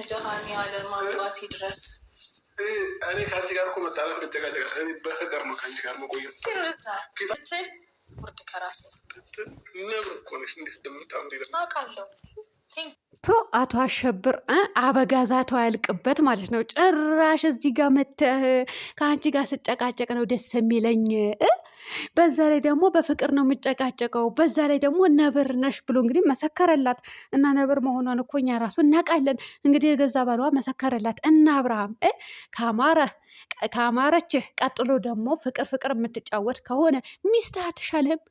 ደሃኒ ያለ ማግባት ይድረስ። እኔ ከአንቺ ጋር እኮ መጣላት መጨቃጨቃ በፍቅር ነው ከአንቺ ጋር መቆየት ትል ውርድ ከራሴ ነብር እኮ ነሽ። እንዴት እንደምታምሪ አውቃለሁ። አቶ አሸብር አበጋዛቱ አያልቅበት ማለት ነው። ጭራሽ እዚህ ጋር መተህ ከአንቺ ጋር ስጨቃጨቅ ነው ደስ የሚለኝ። በዛ ላይ ደግሞ በፍቅር ነው የምጨቃጨቀው። በዛ ላይ ደግሞ ነብር ነሽ ብሎ እንግዲህ መሰከረላት እና ነብር መሆኗን እኮ እኛ ራሱ እናውቃለን። እንግዲህ የገዛ ባሏ መሰከረላት እና አብርሃም ካማረችህ ቀጥሎ ደግሞ ፍቅር የምትጫወት ከሆነ ሚስት አትሻልም?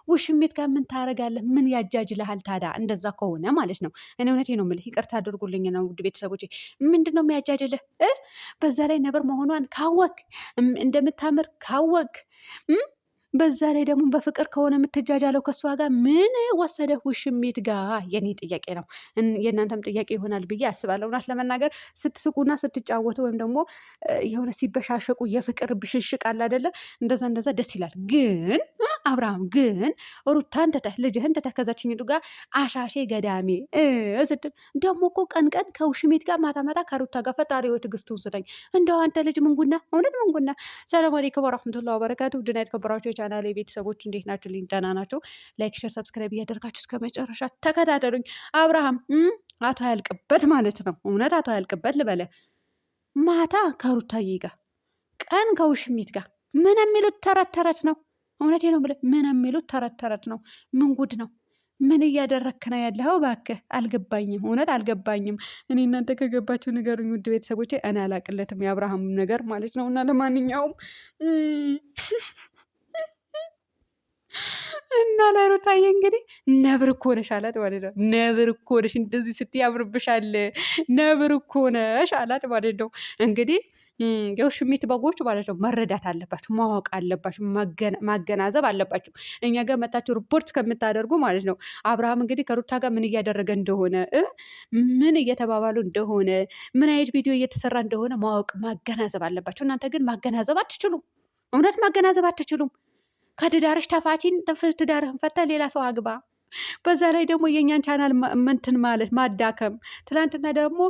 ውሽሜት ጋር ምን ታረጋለህ? ምን ያጃጅልሃል ታዲያ? እንደዛ ከሆነ ማለት ነው። እኔ እውነቴ ነው የምልህ፣ ይቅርታ አድርጉልኝ ነው ውድ ቤተሰቦቼ። ምንድን ነው የሚያጃጅልህ? በዛ ላይ ነብር መሆኗን ካወቅ፣ እንደምታምር ካወቅ፣ በዛ ላይ ደግሞ በፍቅር ከሆነ የምትጃጃለው ከእሷ ጋር ምን ወሰደህ ውሽሜት ጋር? የኔ ጥያቄ ነው፣ የእናንተም ጥያቄ ይሆናል ብዬ አስባለሁ። እውነት ለመናገር ስትስቁና ስትጫወቱ ወይም ደግሞ የሆነ ሲበሻሸቁ የፍቅር ብሽሽቅ አለ አይደለ? እንደዛ ደስ ይላል። ግን አብርሃም ግን ሩታን ትተህ ልጅህን ትተህ ከዛችኝቱ ጋር አሻሼ ገዳሜ ስትል ደግሞ እኮ ቀን ከውሽሜት ጋር ማታ ከሩታ ጋር ፈጣሪ ወይ ትዕግስቱን ስጠኝ። እንደው አንተ ልጅ ምንጉና እውነት ምንጉና። ሰላም አለይኩም ወራህመቱላሂ ወበረካቱ። ውድና የተከበራችሁ የቻናሌ ቤተሰቦች እንዴት ናችሁ? ልኝ ደህና ናቸው። ላይክ፣ ሼር፣ ሰብስክራይብ እያደርጋችሁ እስከ መጨረሻ ተከታተሉኝ። አብርሃም አቶ ያልቅበት ማለት ነው። እውነት አቶ ያልቅበት ልበለ። ማታ ከሩታዬ ጋር ቀን ከውሽሜት ጋር ምን የሚሉት ተረት ነው። እውነቴ ነው ብለህ ምን የሚሉት ተረት ነው። ምን ጉድ ነው? ምን እያደረክ ነው ያለው? እባክህ አልገባኝም፣ እውነት አልገባኝም። እኔ እናንተ ከገባችሁ ንገሩኝ ውድ ቤተሰቦቼ። እኔ አላቅለትም የአብርሃም ነገር ማለት ነው። እና ለማንኛውም እና ለሩታዬ እንግዲህ ነብር እኮ ነሽ አላት ማለት ነው። ነብር እኮ ነሽ፣ እንደዚህ ስትይ ያምርብሻል። ነብር እኮ ነሽ አላት ማለት ነው። እንግዲህ የውሽሚት በጎች ማለት ነው መረዳት አለባችሁ፣ ማወቅ አለባችሁ፣ ማገናዘብ አለባችሁ። እኛ ጋር መታችሁ ሪፖርት ከምታደርጉ ማለት ነው። አብርሃም እንግዲህ ከሩታ ጋር ምን እያደረገ እንደሆነ፣ ምን እየተባባሉ እንደሆነ፣ ምን አይነት ቪዲዮ እየተሰራ እንደሆነ ማወቅ ማገናዘብ አለባችሁ። እናንተ ግን ማገናዘብ አትችሉም። እውነት ማገናዘብ አትችሉም። ከትዳርሽ ተፋቺን ትዳርህን ፈታ ሌላ ሰው አግባ። በዛ ላይ ደግሞ የእኛን ቻናል ምንትን ማለት ማዳከም። ትናንትና ደግሞ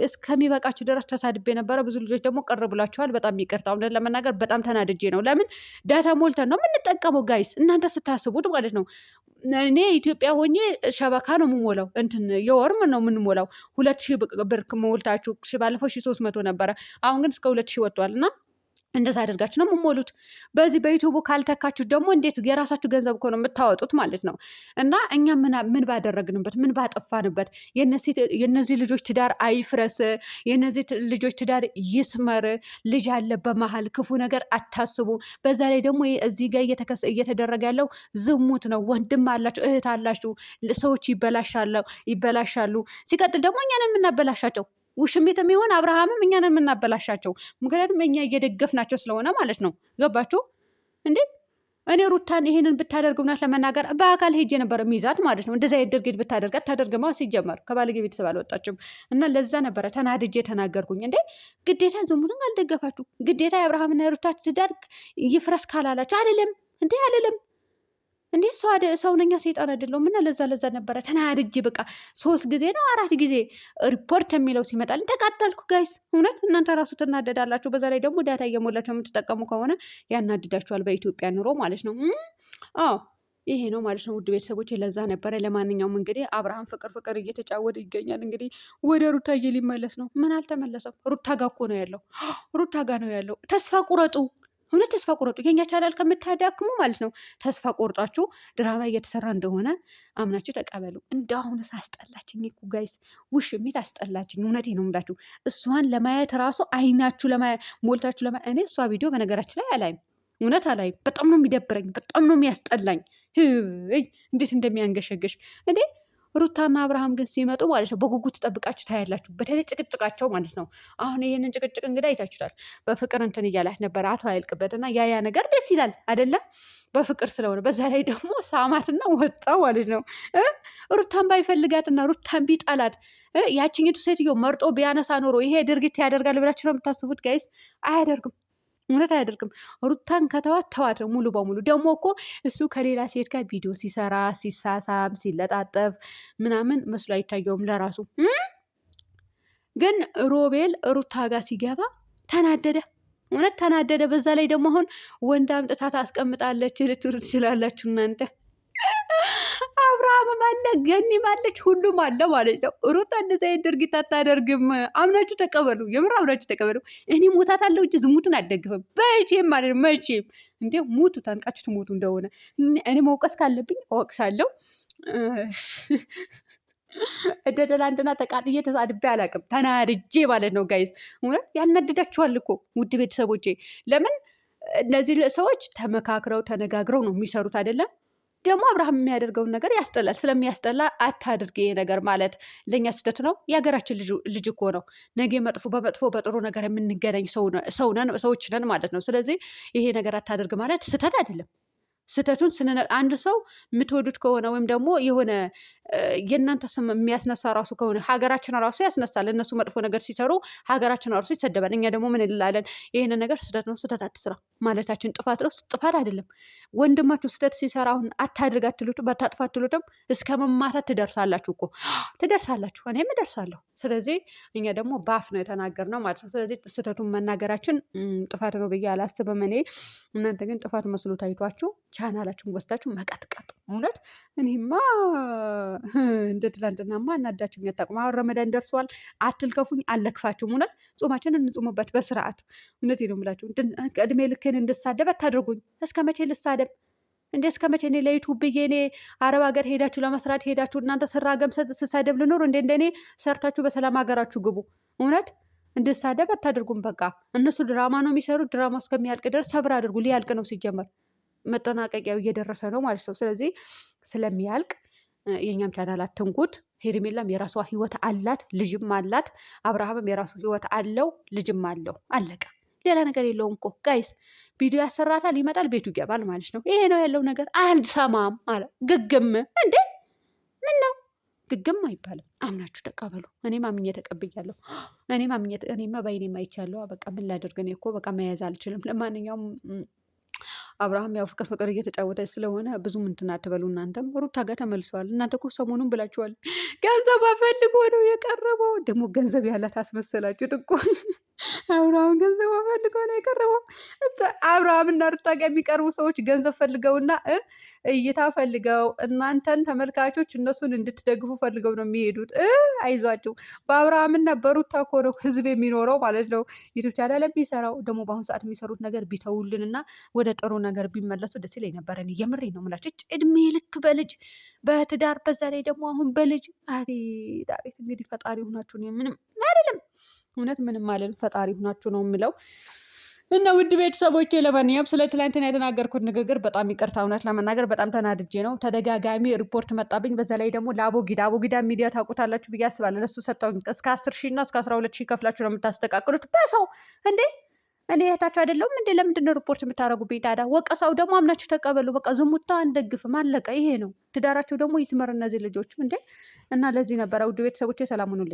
እስከሚበቃችሁ ድረስ ተሳድቤ ነበረ። ብዙ ልጆች ደግሞ ቅር ብላችኋል። በጣም ይቅርታ። እውነት ለመናገር በጣም ተናድጄ ነው። ለምን ዳታ ሞልተን ነው የምንጠቀመው ጋይስ፣ እናንተ ስታስቡት ማለት ነው። እኔ ኢትዮጵያ ሆኜ ሸበካ ነው የምሞላው፣ እንትን የወርም ነው የምንሞላው። 2000 ብር ሞልታችሁ ባለፈው 1300 ነበረ። አሁን ግን እስከ 2000 ወጥቷል እና እንደዛ አድርጋችሁ ነው የምሞሉት። በዚህ በዩቱቡ ካልተካችሁ ደግሞ እንዴት የራሳችሁ ገንዘብ እኮ ነው የምታወጡት ማለት ነው። እና እኛ ምን ባደረግንበት፣ ምን ባጠፋንበት? የነዚህ ልጆች ትዳር አይፍረስ፣ የነዚህ ልጆች ትዳር ይስመር። ልጅ አለ በመሀል፣ ክፉ ነገር አታስቡ። በዛ ላይ ደግሞ እዚህ ጋር እየተደረገ ያለው ዝሙት ነው። ወንድም አላችሁ፣ እህት አላችሁ፣ ሰዎች ይበላሻሉ። ሲቀጥል ደግሞ እኛንን የምናበላሻቸው ውሽሜት የሚሆን አብርሃምም እኛንን የምናበላሻቸው፣ ምክንያቱም እኛ እየደገፍናቸው ስለሆነ ማለት ነው። ገባችሁ እንዴ? እኔ ሩታን ይሄንን ብታደርግ እውነት ለመናገር በአካል ሄጄ ነበር ሚዛት ማለት ነው። እንደዚ አይነት ድርጊት ብታደርግ አታደርግማ። ሲጀመር ከባለጌ ቤተሰብ አልወጣችም እና ለዛ ነበረ ተናድጄ ተናገርኩኝ። እንዴ ግዴታ ዝሙትን አልደገፋችሁ፣ ግዴታ የአብርሃምና የሩታ ትዳር ይፍረስ ካላላችሁ አልልም እንዴ አልልም እንዴ ሰውነኛ ሰይጣን አይደለሁም። እና ለዛ ነበረ ተናድጄ በቃ 3 ጊዜ ነው 4 ጊዜ ሪፖርት የሚለው ሲመጣልኝ ተቃጠልኩ ጋይስ። እውነት እናንተ ራሱ ትናደዳላችሁ። በዛ ላይ ደግሞ ዳታ እየሞላቸው የምትጠቀሙ ከሆነ ያናድዳችኋል፣ በኢትዮጵያ ኑሮ ማለት ነው። አዎ ይሄ ነው ማለት ነው ውድ ቤተሰቦች፣ ለዛ ነበረ። ለማንኛውም እንግዲህ አብርሃም ፍቅር እየተጫወተ ይገኛል። እንግዲህ ወደ ሩታዬ ሊመለስ ነው። ምን አልተመለሰም። ሩታ ጋ እኮ ነው ያለው፣ ሩታ ጋ ነው ያለው። ተስፋ ቁረጡ፣ እውነት ተስፋ ቆረጡ። የኛ ቻናል ከምታዳክሙ ማለት ነው ተስፋ ቆርጣችሁ ድራማ እየተሰራ እንደሆነ አምናችሁ ተቀበሉ። እንደአሁንስ አስጠላችኝ እኮ ጋይስ፣ ውሽሚት አስጠላችኝ። እውነቴ ነው የምላችሁ። እሷን ለማየት ራሱ አይናችሁ ሞልታችሁ ለማየት። እኔ እሷ ቪዲዮ በነገራችን ላይ አላይም፣ እውነት አላይም። በጣም ነው የሚደብረኝ፣ በጣም ነው የሚያስጠላኝ። እንዴት እንደሚያንገሸግሽ እንዴ! ሩታና አብርሃም ግን ሲመጡ ማለት ነው በጉጉት ጠብቃችሁ ታያላችሁ። በተለይ ጭቅጭቃቸው ማለት ነው። አሁን ይህንን ጭቅጭቅ እንግዲህ አይታችሁታል። በፍቅር እንትን እያላት ነበር አቶ አያልቅበትና ያ ነገር ደስ ይላል አይደለም? በፍቅር ስለሆነ በዛ ላይ ደግሞ ሳማትና ወጣ ማለት ነው። ሩታን ባይፈልጋትና ሩታን ቢጠላት ያችኝቱ ሴትዮ መርጦ ቢያነሳ ኖሮ ይሄ ድርጊት ያደርጋል ብላችሁ ነው የምታስቡት ጋይስ? አያደርግም። እውነት አያደርግም። ሩታን ከተዋት ተዋት ሙሉ በሙሉ። ደግሞ እኮ እሱ ከሌላ ሴት ጋር ቪዲዮ ሲሰራ ሲሳሳም ሲለጣጠፍ ምናምን መስሎ አይታየውም ለራሱ። ግን ሮቤል ሩታ ጋር ሲገባ ተናደደ። እውነት ተናደደ። በዛ ላይ ደግሞ አሁን ወንድ አምጥታ ታስቀምጣለች ልትሉ ትችላላችሁ እናንተ። አብርሃምም አለ ገኒም አለች ሁሉም አለ ማለት ነው። ሩታ እንደዚህ አይነት ድርጊት አታደርግም። አምናችሁ ተቀበሉ። የምር አምናችሁ ተቀበሉ። እኔ ሞታት አለው እጅ ዝሙትን አልደግፍም መቼም ማለት ነው። መቼም እንዴ ሙቱ ታንቃችሁ ትሞቱ እንደሆነ እኔ መውቀስ ካለብኝ እወቅሳለሁ። እንደ ደላንድና ተቃጥዬ ተሳድቤ አላውቅም። ተናድጄ ማለት ነው። ጋይዝ እውነት ያናድዳችኋል እኮ ውድ ቤተሰቦቼ። ለምን እነዚህ ሰዎች ተመካክረው ተነጋግረው ነው የሚሰሩት አይደለም። ደግሞ አብርሃም የሚያደርገውን ነገር ያስጠላል። ስለሚያስጠላ አታድርግ። ይሄ ነገር ማለት ለእኛ ስህተት ነው። የሀገራችን ልጅ እኮ ነው። ነገ መጥፎ በመጥፎ በጥሩ ነገር የምንገናኝ ሰዎች ነን ማለት ነው። ስለዚህ ይሄ ነገር አታድርግ ማለት ስህተት አይደለም። ስህተቱን አንድ ሰው የምትወዱት ከሆነ ወይም ደግሞ የሆነ የእናንተ ስም የሚያስነሳ ራሱ ከሆነ ሀገራችን ራሱ ያስነሳል። እነሱ መጥፎ ነገር ሲሰሩ ሀገራችን ራሱ ይሰደባል። እኛ ደግሞ ምን እንላለን? ይህንን ነገር ስህተት ነው፣ ስህተት አትስራ ማለታችን ጥፋት ነው። ጥፋት አይደለም። ወንድማችሁ ስህተት ሲሰራ አሁን አታድርግ አትሉትም፣ አታጥፋ አትሉትም። እስከ መማታት ትደርሳላችሁ እኮ ትደርሳላችሁ። እኔም እደርሳለሁ። ስለዚህ እኛ ደግሞ በአፍ ነው የተናገርነው ማለት ነው። ስለዚህ ስህተቱን መናገራችን ጥፋት ነው ብዬ አላስብም እኔ። እናንተ ግን ጥፋት መስሎ ታይቷችሁ ቻናላችሁን ወስዳችሁ መቀጥቀጥ። እውነት እኔማ እንደ ትላንትናማ እናዳችሁኝ አታውቁም። አሁን ረመዳን ደርሷል። አትልከፉኝ፣ አለክፋችሁም። እውነት ጾማችንን እንጹምበት በስርዓት። እውነት ነው የምላችሁ። እድሜ ልክን እንድሳደብ አታድርጉኝ። እስከ መቼ ልሳደብ እንዴ? እስከ መቼ? እኔ ለዩቱብ ብዬ እኔ አረብ ሀገር ሄዳችሁ ለመስራት ሄዳችሁ እናንተ ስራገም ስሳደብ ልኖር እንዴ? እንደኔ ሰርታችሁ በሰላም ሀገራችሁ ግቡ። እውነት እንድሳደብ አታድርጉም። በቃ እነሱ ድራማ ነው የሚሰሩት። ድራማ እስከሚያልቅ ድረስ ሰብር አድርጉ። ሊያልቅ ነው ሲጀመር፣ መጠናቀቂያው እየደረሰ ነው ማለት ነው። ስለዚህ ስለሚያልቅ የእኛም ቻናል አትንኩት። ሄርሜላም የራሷ ህይወት አላት፣ ልጅም አላት። አብርሃምም የራሱ ህይወት አለው፣ ልጅም አለው። አለቀ። ሌላ ነገር የለውም እኮ ጋይስ። ቪዲዮ ያሰራታል፣ ይመጣል፣ ቤቱ ይገባል ማለት ነው። ይሄ ነው ያለው ነገር። አልሰማም አለ ግግም። እንዴ ምን ነው ግግም አይባልም። አምናችሁ ተቀበሉ። እኔም አምኜ ተቀብያለሁ። እኔማ በይኔ አይቻለሁ። በቃ ምን ላደርግ? እኔ እኮ በቃ መያዝ አልችልም። ለማንኛውም አብርሃም ያው ፍቅር እየተጫወተች ስለሆነ ብዙም እንትን አትበሉ። እናንተም ሩታ ጋር ተመልሰዋል። እናንተ እኮ ሰሞኑን ብላችኋል፣ ገንዘብ አፈልጎ ነው የቀረበው። ደግሞ ገንዘብ ያላት አስመሰላችሁት እኮ። አብርሃም ገንዘብ ፈልገው ነው የቀረበው። አብርሃምና ሩታ ጋር የሚቀርቡ ሰዎች ገንዘብ ፈልገውና እይታ ፈልገው እናንተን ተመልካቾች እነሱን እንድትደግፉ ፈልገው ነው የሚሄዱት። አይዟችሁ። በአብርሃምና በሩታ እኮ ነው ህዝብ የሚኖረው ማለት ነው። ዩቱብ ቻናል የሚሰራው ደግሞ በአሁኑ ሰዓት የሚሰሩት ነገር ቢተውልንና ወደ ጥሩ ነገር ቢመለሱ ደስ ይለኝ ነበር። እኔ የምሬ ነው የምላቸው። እድሜ ልክ በልጅ በትዳር በዛ ላይ ደግሞ አሁን በልጅ አቤት አቤት። እንግዲህ ፈጣሪ ሆናችሁ ምንም አይደለም። እውነት ምንም አለን። ፈጣሪ ሆናችሁ ነው የምለው። እና ውድ ቤተሰቦቼ ለማንኛውም ስለ ትላንትና የተናገርኩት ንግግር በጣም ይቅርታ። እውነት ለመናገር በጣም ተናድጄ ነው። ተደጋጋሚ ሪፖርት መጣብኝ። በዛ ላይ ደግሞ ለአቦጊዳ ሚዲያ ታውቁታላችሁ ብዬ አስባለሁ። ለሱ ሰጠውኝ እስከ 10,000 እና እስከ 12,000 ከፍላችሁ ነው የምታስተካክሉት በሰው እንዴ። እኔ እህታችሁ አይደለሁም እንዴ? ለምንድን ነው ሪፖርት የምታደርጉብኝ ታዲያ? ወቀሳው ደግሞ አምናችሁ ተቀበሉ። በቃ ዝሙታ አንደግፍም፣ አለቀ። ይሄ ነው ትዳራችሁ ደግሞ ይስመር እነዚህ ልጆች እንዴ። እና ለዚህ ነበረ ውድ ቤተሰቦቼ ሰላም ሁኑልኝ።